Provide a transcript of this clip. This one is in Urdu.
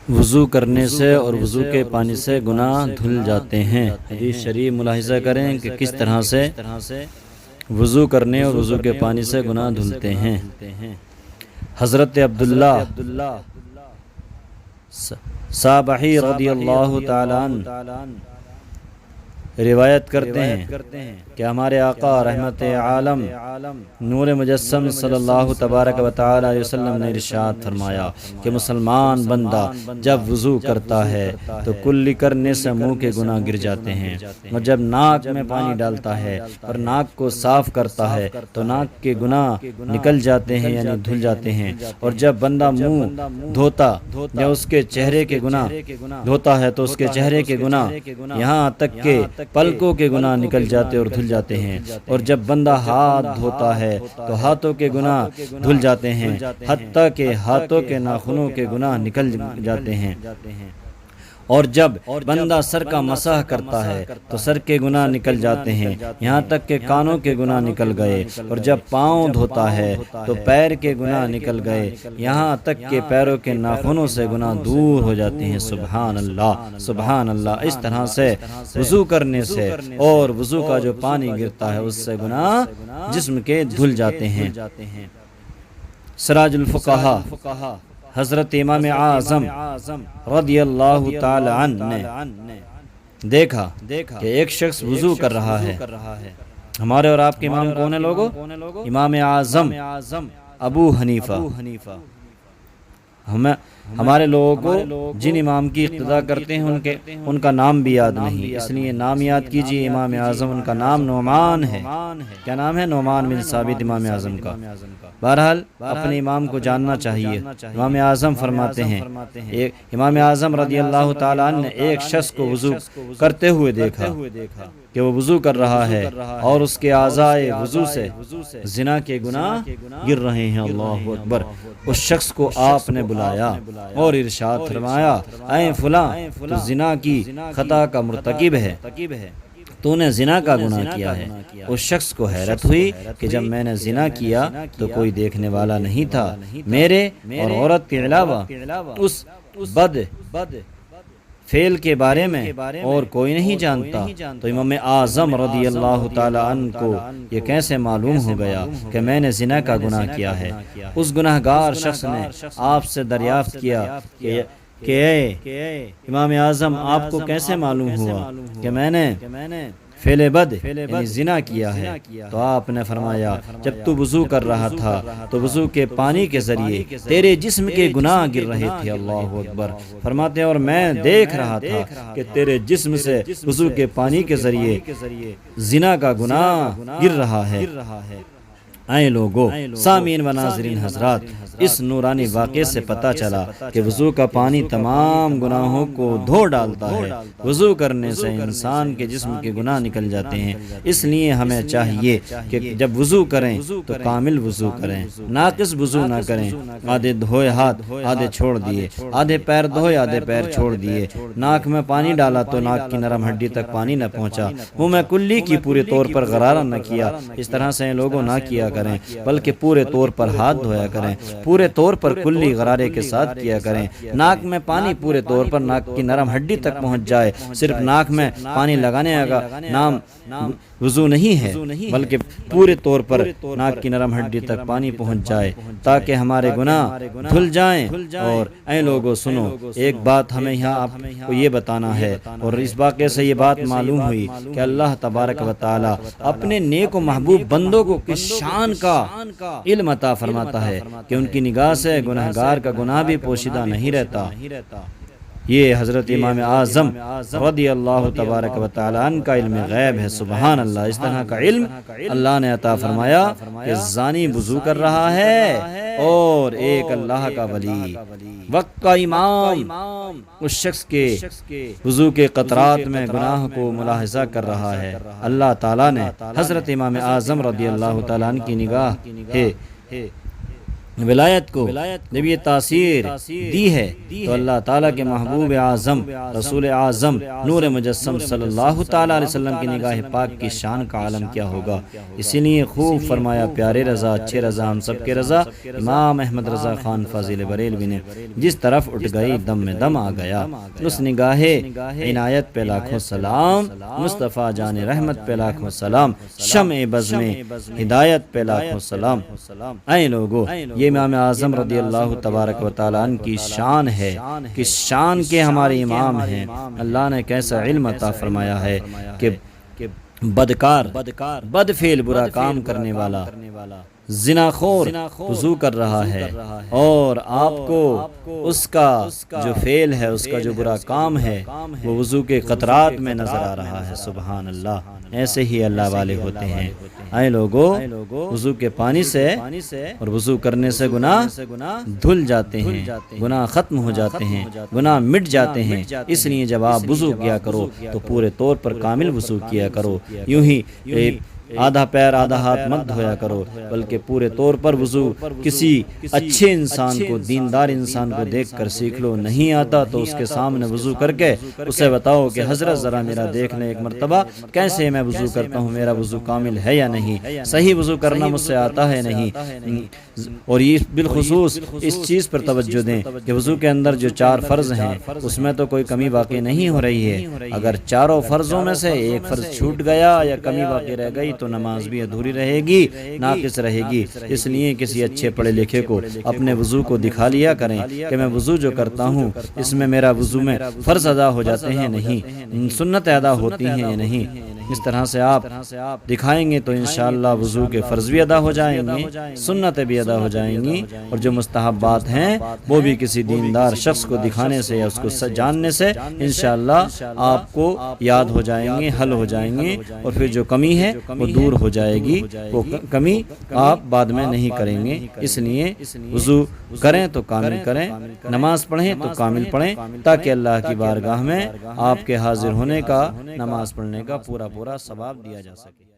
وضو کرنے سے اور وضو کے پانی سے گناہ دھل جاتے ہیں۔ حدیث شریف ملاحظہ کریں کہ کس طرح سے وضو کرنے اور وضو کے پانی سے گناہ دھلتے ہیں۔ حضرت عبداللہ صابحی رضی اللہ تعالیٰ عنہ روایت کرتے ہیں کہ ہمارے آقا رحمت عالم نور مجسم صلی اللہ تبارک و تعالی علیہ وسلم نے ارشاد فرمایا کہ مسلمان بندہ جب وضو کرتا ہے تو کلی کرنے سے منہ کے گناہ گر جاتے ہیں، اور جب ناک میں پانی ڈالتا ہے اور ناک کو صاف کرتا ہے تو ناک کے گناہ نکل جاتے ہیں، یعنی دھل جاتے ہیں، اور جب بندہ منہ دھوتا یا اس کے چہرے کے گناہ دھوتا ہے تو اس کے چہرے کے گناہ یہاں تک کہ پلکوں کے گناہ نکل جاتے اور دھل جاتے ہیں، اور جب بندہ ہاتھ دھوتا ہے تو ہاتھوں کے گناہ دھل جاتے ہیں، حتیٰ کہ ہاتھوں کے ناخنوں کے گناہ نکل جاتے ہیں، اور جب بندہ سر کا مسح کرتا ہے تو سر کے گناہ نکل جاتے ہیں، یہاں تک کہ کانوں کے گناہ نکل گئے، اور جب پاؤں دھوتا ہے تو پیر کے گناہ نکل گئے، یہاں تک کہ پیروں کے ناخنوں سے گناہ دور ہو جاتے ہیں۔ سبحان اللہ، سبحان اللہ۔ اس طرح سے وضو کرنے سے اور وضو کا جو پانی گرتا ہے اس سے گناہ جسم کے دھل جاتے ہیں۔ سراج الفقہا حضرت امام اعظم رضی اللہ تعالی عنہ نے دیکھا کہ ایک شخص وضو کر رہا ہے۔ ہمارے اور آپ کے امام کون ہیں لوگوں؟ امام اعظم ابو حنیفہ۔ ہمارے لوگوں کو جن امام کی اقتداء کرتے ہیں ان کا نام بھی یاد نہیں، اس لیے نام یاد کیجئے۔ امام اعظم، ان کا نام نعمان ہے۔ کیا نام ہے؟ نعمان بن ثابت امام اعظم کا۔ بہرحال اپنے امام کو جاننا چاہیے۔ امام اعظم فرماتے ہیں، امام اعظم رضی اللہ تعالیٰ عنہ نے ایک شخص کو وضو کرتے ہوئے دیکھا کہ وہ وضو کر رہا ہے اور اس کے اعضاء وضو سے زنا کے گناہ گر رہے ہیں۔ اللہ اکبر۔ اس شخص کو آپ نے بلایا اور ارشاد فرمایا، اے فلاں، تو زنا کی خطا کا مرتکب ہے، تو نے زنا کا گناہ کیا ہے۔ اس شخص کو حیرت ہوئی کہ جب میں نے زنا کیا تو کوئی دیکھنے والا نہیں تھا، میرے اور عورت کے علاوہ اس بد فعل کے بارے میں اور کوئی نہیں جانتا، تو امام اعظم رضی اللہ تعالی عنہ کو یہ کیسے معلوم ہو گیا کہ میں نے زنا کا گناہ کیا ہے؟ اس گناہگار شخص نے آپ سے دریافت کیا کہ اے امام اعظم، آپ کو کیسے معلوم ہوا کہ میں نے فعل بد یعنی زنا کیا ہے؟ تو آپ نے فرمایا، جب تو وضو کر رہا تھا تو وضو کے پانی کے ذریعے تیرے جسم کے گناہ گر رہے تھے۔ اللہ اکبر۔ فرماتے ہیں اور میں دیکھ رہا تھا کہ تیرے جسم سے وضو کے پانی کے ذریعے زنا کا گناہ گر رہا ہے۔ اے لوگو، سامعین و ناظرین حضرات، اس نورانی واقعے سے پتہ چلا کہ وضو کا پانی تمام گناہوں کو دھو ڈالتا ہے۔ وضو کرنے سے انسان کے جسم کے گناہ نکل جاتے ہیں۔ اس لیے ہمیں چاہیے کہ جب وضو کریں تو کامل وضو کریں، ناقص وضو نہ کریں۔ آدھے دھوئے ہاتھ، آدھے چھوڑ دیے، آدھے پیر دھوئے، آدھے پیر چھوڑ دیے، ناک میں پانی ڈالا تو ناک کی نرم ہڈی تک پانی نہ پہنچا، منہ میں کلی کی پورے طور پر غرارہ نہ کیا۔ اس طرح سے لوگوں نہ کیا کریں، بلکہ پورے طور پر ہاتھ دھویا کریں، پورے طور پر کلی غرارے کے ساتھ کیا کریں۔ ناک میں پانی پورے طور پر ناک کی نرم ہڈی تک پہنچ جائے۔ صرف ناک میں پانی لگانے کا نام وضو نہیں ہے، بلکہ پورے طور پر ناک کی نرم ہڈی تک پانی پہنچ جائے تاکہ ہمارے گناہ دھل جائیں۔ اور اے لوگوں سنو، ایک بات ہمیں یہاں آپ کو یہ بتانا ہے، اور اس واقعے سے یہ بات معلوم ہوئی کہ اللہ تبارک و تعالی اپنے نیک و محبوب بندوں کو کس شان کا علم عطا فرماتا ہے کہ ان کی نگاہ سے گناہگار کا گناہ بھی پوشیدہ نہیں رہتا۔ یہ حضرت امام اعظم رضی اللہ تبارک و تعالی عنہ کا علم غیب ہے۔ سبحان اللہ۔ اس طرح کا علم اللہ نے عطا فرمایا کہ زانی وضو کر رہا ہے اور ایک اللہ کا ولی، وقت کا امام، اس شخص کے وضو کے قطرات میں گناہ کو ملاحظہ کر رہا ہے۔ اللہ تعالیٰ نے حضرت امام اعظم رضی اللہ تعالی عنہ کی نگاہ ولایت کو جب یہ تاثیر دی ہے تو اللہ تعالیٰ کے محبوب اعظم رسول اعظم نور مجسم صلی اللہ تعالیٰ علیہ وسلم کی نگاہ پاک کی شان کا عالم کیا ہوگا۔ اسی لیے خوب فرمایا پیارے رضا اچھے رضا ہم سب کے رضا امام احمد رضا خان فاضل بریلوی نے، جس طرف اٹھ گئی دم میں دم آ گیا، اس نگاہ عنایت پہ لاکھوں سلام، مصطفیٰ جان رحمت پہ لاکھوں سلام، شمع بزم ہدایت پہ لاکھوں سلام۔ اے لوگو، یہ امام اعظم رضی اللہ تبارک و تعالیٰ عنہ کی شان ہے، کس شان کے ہمارے امام ہیں۔ اللہ نے کیسا علم عطا فرمایا ہے کہ بدکار، بد فعل برا کام کرنے والا، زنا خور وضو کر رہا ہے اور آپ کو اس کا جو فعل ہے، اس کا جو برا کام ہے وہ وضو کے قطرات میں نظر آ رہا ہے۔ سبحان اللہ، ایسے ہی اللہ والے ہوتے ہیں۔ اے لوگو، وضو کے پانی سے اور وضو کرنے سے گناہ دھل جاتے ہیں، گناہ ختم ہو جاتے ہیں، گناہ مٹ جاتے ہیں۔ اس لیے جب آپ وضو کیا کرو تو پورے طور پر کامل وضو کیا کرو، یوں ہی آدھا پیر آدھا ہاتھ مت دھویا کرو، بلکہ پورے طور پر وضو کسی اچھے انسان کو، دیندار انسان کو دیکھ کر سیکھ لو۔ نہیں آتا تو اس کے سامنے وضو کر کے اسے بتاؤ کہ حضرت ذرا میرا دیکھ لیں ایک مرتبہ کیسے میں وضو کرتا ہوں، میرا وضو کامل ہے یا نہیں، صحیح وضو کرنا مجھ سے آتا ہے نہیں۔ اور یہ بالخصوص اس چیز پر توجہ دیں کہ وضو کے اندر جو 4 فرض ہیں اس میں تو کوئی کمی واقع نہیں ہو رہی ہے۔ اگر چاروں فرضوں میں سے ایک فرض چھوٹ گیا یا کمی واقع رہ گئی تو نماز بھی ادھوری رہے گی، ناقص رہے گی۔ اس لیے کسی اچھے پڑھے لکھے کو اپنے وضو کو دکھا لیا کریں کہ میں وضو جو کرتا ہوں اس میں میرا وضو میں فرض ادا ہو جاتے ہیں نہیں، سنت ادا ہوتی ہیں یا نہیں۔ اس طرح سے آپ دکھائیں گے تو انشاءاللہ وضو کے فرض بھی ادا ہو جائیں گے، سنتیں بھی ادا ہو جائیں گی، اور جو مستحبات ہیں وہ بھی کسی دیندار شخص کو دکھانے سے یا اس کو جاننے سے انشاءاللہ آپ کو یاد ہو جائیں گے، حل ہو جائیں گے، اور پھر جو کمی ہے وہ دور ہو جائے گی، وہ کمی آپ بعد میں نہیں کریں گے۔ اس لیے وضو کریں تو کامل کریں، نماز پڑھیں تو کامل پڑھیں، تاکہ اللہ کی بارگاہ میں آپ کے حاضر ہونے کا، نماز پڑھنے کا پورا ثواب دیا جا سکے۔